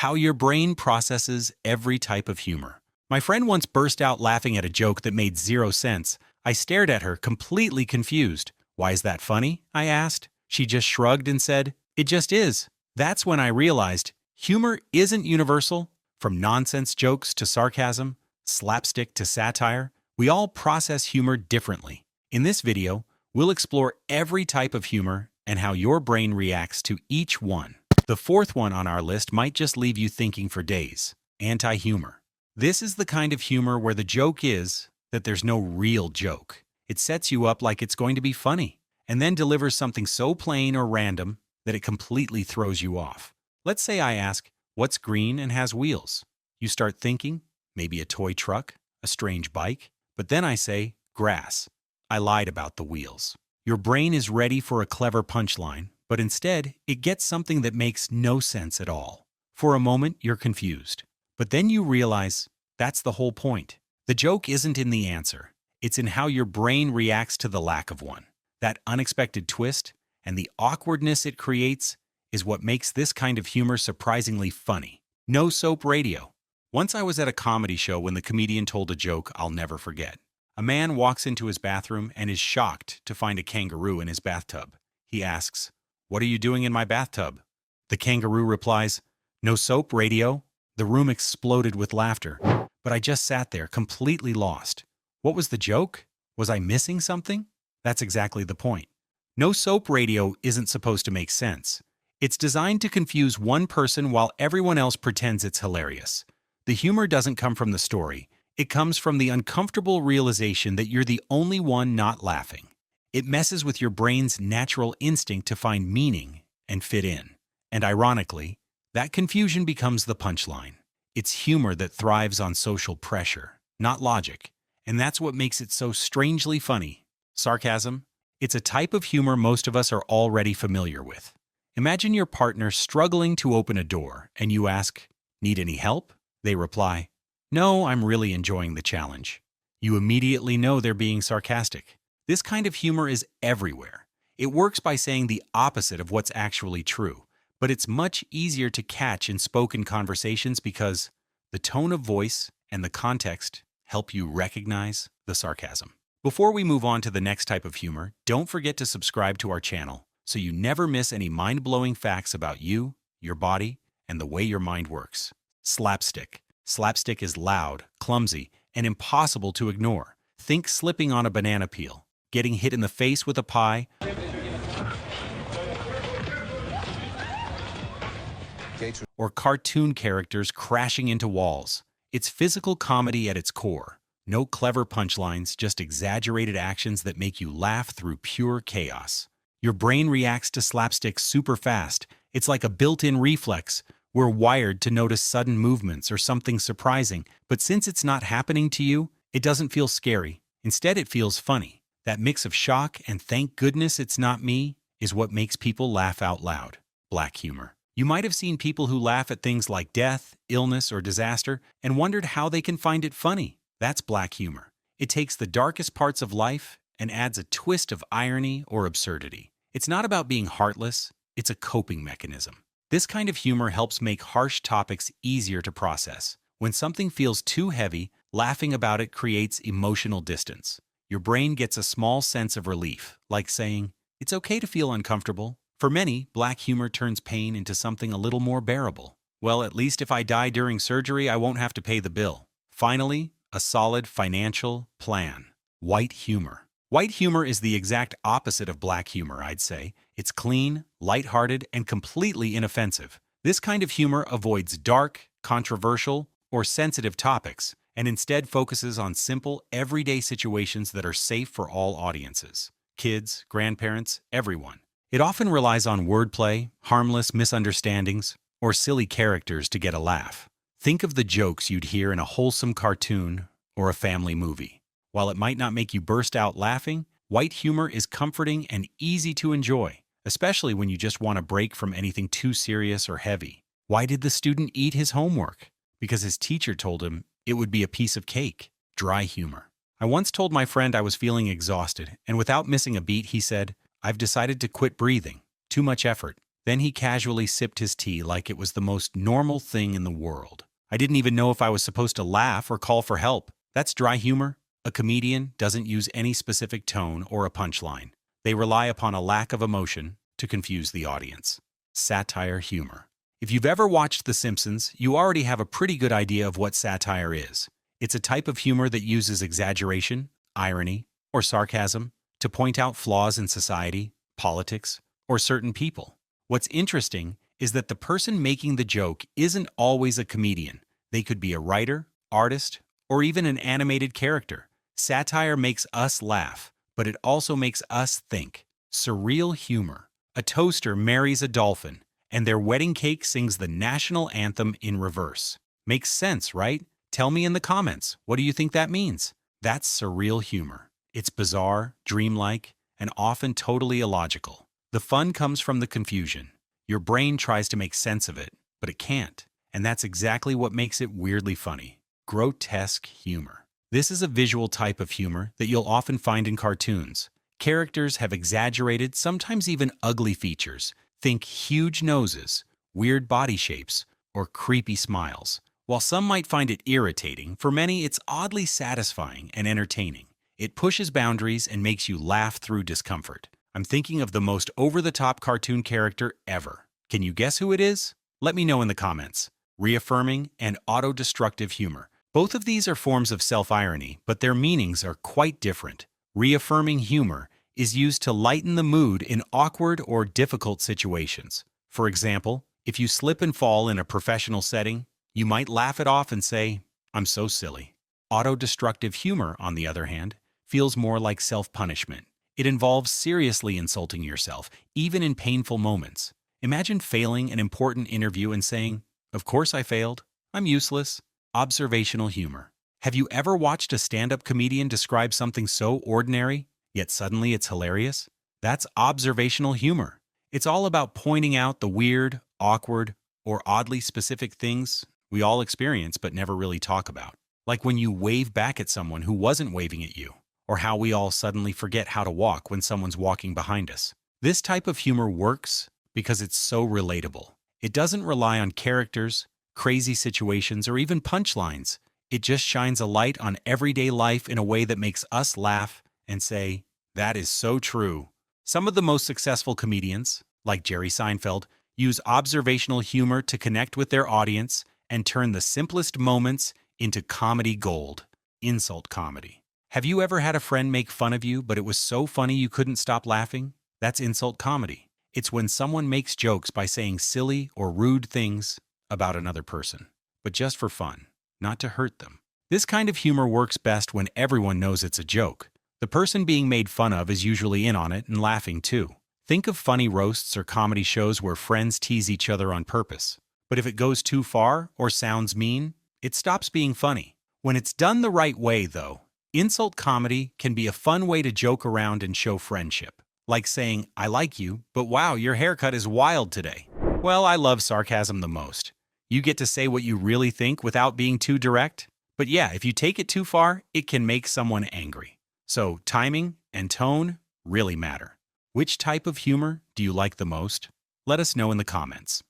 How your brain processes every type of humor. My friend once burst out laughing at a joke that made zero sense. I stared at her, completely confused. "Why is that funny?" I asked. She just shrugged and said, "It just is." That's when I realized humor isn't universal. From nonsense jokes to sarcasm, slapstick to satire, we all process humor differently. In this video, we'll explore every type of humor and how your brain reacts to each one. The fourth one on our list might just leave you thinking for days: anti-humor. This is the kind of humor where the joke is that there's no real joke. It sets you up like it's going to be funny, and then delivers something so plain or random that it completely throws you off. Let's say I ask, "What's green and has wheels?" You start thinking, maybe a toy truck, a strange bike, but then I say, "Grass." I lied about the wheels. Your brain is ready for a clever punchline, but instead, it gets something that makes no sense at all. For a moment, you're confused. But then you realize that's the whole point. The joke isn't in the answer. It's in how your brain reacts to the lack of one. That unexpected twist and the awkwardness it creates is what makes this kind of humor surprisingly funny. No soap radio. Once I was at a comedy show when the comedian told a joke I'll never forget. A man walks into his bathroom and is shocked to find a kangaroo in his bathtub. He asks, "What are you doing in my bathtub?" The kangaroo replies, "No soap radio." The room exploded with laughter, but I just sat there completely lost. What was the joke? Was I missing something? That's exactly the point. No soap radio isn't supposed to make sense. It's designed to confuse one person while everyone else pretends it's hilarious. The humor doesn't come from the story. It comes from the uncomfortable realization that you're the only one not laughing. It messes with your brain's natural instinct to find meaning and fit in. And ironically, that confusion becomes the punchline. It's humor that thrives on social pressure, not logic. And that's what makes it so strangely funny. Sarcasm? It's a type of humor most of us are already familiar with. Imagine your partner struggling to open a door, and you ask, "Need any help?" They reply, "No, I'm really enjoying the challenge." You immediately know they're being sarcastic. This kind of humor is everywhere. It works by saying the opposite of what's actually true, but it's much easier to catch in spoken conversations because the tone of voice and the context help you recognize the sarcasm. Before we move on to the next type of humor, don't forget to subscribe to our channel so you never miss any mind-blowing facts about you, your body, and the way your mind works. Slapstick. Slapstick is loud, clumsy, and impossible to ignore. Think slipping on a banana peel, getting hit in the face with a pie, or cartoon characters crashing into walls. It's physical comedy at its core. No clever punchlines, just exaggerated actions that make you laugh through pure chaos. Your brain reacts to slapstick super fast. It's like a built-in reflex. We're wired to notice sudden movements or something surprising, but since it's not happening to you, it doesn't feel scary. Instead, it feels funny. That mix of shock and "thank goodness it's not me" is what makes people laugh out loud. Black humor. You might have seen people who laugh at things like death, illness, or disaster and wondered how they can find it funny. That's black humor. It takes the darkest parts of life and adds a twist of irony or absurdity. It's not about being heartless, it's a coping mechanism. This kind of humor helps make harsh topics easier to process. When something feels too heavy, laughing about it creates emotional distance. Your brain gets a small sense of relief, like saying, "It's okay to feel uncomfortable." For many, black humor turns pain into something a little more bearable. "Well, at least if I die during surgery, I won't have to pay the bill." Finally, a solid financial plan. White humor. White humor is the exact opposite of black humor, I'd say. It's clean, lighthearted, and completely inoffensive. This kind of humor avoids dark, controversial, or sensitive topics, and instead focuses on simple, everyday situations that are safe for all audiences. Kids, grandparents, everyone. It often relies on wordplay, harmless misunderstandings, or silly characters to get a laugh. Think of the jokes you'd hear in a wholesome cartoon or a family movie. While it might not make you burst out laughing, white humor is comforting and easy to enjoy, especially when you just want a break from anything too serious or heavy. Why did the student eat his homework? Because his teacher told him it would be a piece of cake. Dry humor. I once told my friend I was feeling exhausted, and without missing a beat, he said, "I've decided to quit breathing. Too much effort." Then he casually sipped his tea like it was the most normal thing in the world. I didn't even know if I was supposed to laugh or call for help. That's dry humor. A comedian doesn't use any specific tone or a punchline. They rely upon a lack of emotion to confuse the audience. Satire humor. If you've ever watched The Simpsons, you already have a pretty good idea of what satire is. It's a type of humor that uses exaggeration, irony, or sarcasm to point out flaws in society, politics, or certain people. What's interesting is that the person making the joke isn't always a comedian. They could be a writer, artist, or even an animated character. Satire makes us laugh, but it also makes us think. Surreal humor. A toaster marries a dolphin, and their wedding cake sings the national anthem in reverse. Makes sense, right? Tell me in the comments, what do you think that means? That's surreal humor. It's bizarre, dreamlike, and often totally illogical. The fun comes from the confusion. Your brain tries to make sense of it, but it can't. And that's exactly what makes it weirdly funny. Grotesque humor. This is a visual type of humor that you'll often find in cartoons. Characters have exaggerated, sometimes even ugly features. Think huge noses, weird body shapes, or creepy smiles. While some might find it irritating, for many it's oddly satisfying and entertaining. It pushes boundaries and makes you laugh through discomfort. I'm thinking of the most over-the-top cartoon character ever. Can you guess who it is? Let me know in the comments. Reaffirming and auto-destructive humor. Both of these are forms of self-irony, but their meanings are quite different. Reaffirming humor is used to lighten the mood in awkward or difficult situations. For example, if you slip and fall in a professional setting, you might laugh it off and say, "I'm so silly." Auto-destructive humor, on the other hand, feels more like self-punishment. It involves seriously insulting yourself, even in painful moments. Imagine failing an important interview and saying, "Of course I failed. I'm useless." Observational humor. Have you ever watched a stand-up comedian describe something so ordinary, yet suddenly it's hilarious? That's observational humor. It's all about pointing out the weird, awkward, or oddly specific things we all experience but never really talk about. Like when you wave back at someone who wasn't waving at you, or how we all suddenly forget how to walk when someone's walking behind us. This type of humor works because it's so relatable. It doesn't rely on characters, crazy situations, or even punchlines. It just shines a light on everyday life in a way that makes us laugh and say, "That is so true." Some of the most successful comedians, like Jerry Seinfeld, use observational humor to connect with their audience and turn the simplest moments into comedy gold. Insult comedy. Have you ever had a friend make fun of you, but it was so funny you couldn't stop laughing? That's insult comedy. It's when someone makes jokes by saying silly or rude things about another person, but just for fun, not to hurt them. This kind of humor works best when everyone knows it's a joke. The person being made fun of is usually in on it and laughing too. Think of funny roasts or comedy shows where friends tease each other on purpose. But if it goes too far or sounds mean, it stops being funny. When it's done the right way, though, insult comedy can be a fun way to joke around and show friendship. Like saying, "I like you, but wow, your haircut is wild today." Well, I love sarcasm the most. You get to say what you really think without being too direct. But yeah, if you take it too far, it can make someone angry. So timing and tone really matter. Which type of humor do you like the most? Let us know in the comments.